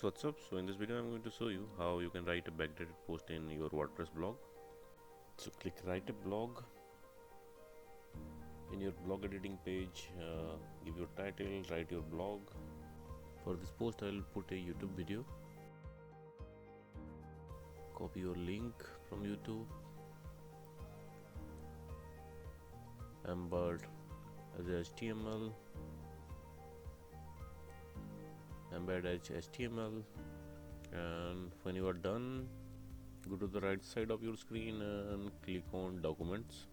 guys, what's up? So in this video I'm going to show you how you can write a backdated post in your WordPress blog. So click write a blog. In your blog editing page, give your title, write your blog. For this post I'll put a YouTube video. Copy your link from YouTube, embed as HTML, embed as HTML, and when you are done, go to the right side of your screen and click on documents.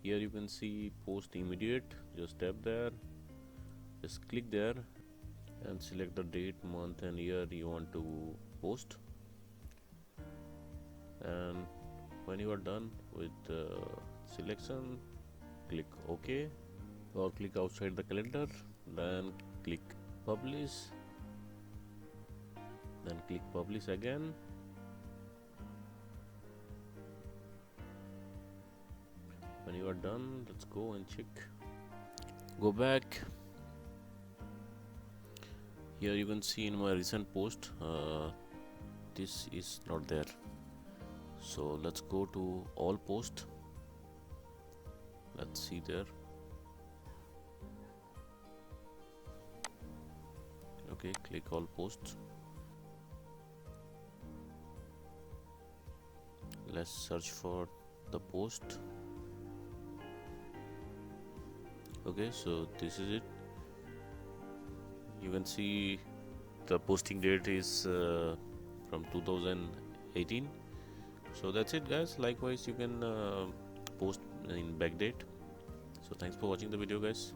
Here you can see post immediate. Just tap there, just click there and select the date, month and year you want to post. And when you are done with selection, click OK or click outside the calendar, then click publish, then click publish again. When you are done, let's go and check. Go back. Here you can see in my recent post this is not there, so let's go to all post. Let's see there. Okay, click all posts. Let's search for the post. Okay, so this is it. You can see the posting date is from 2018. So that's it, guys. Likewise you can post in backdate. So thanks for watching the video, guys.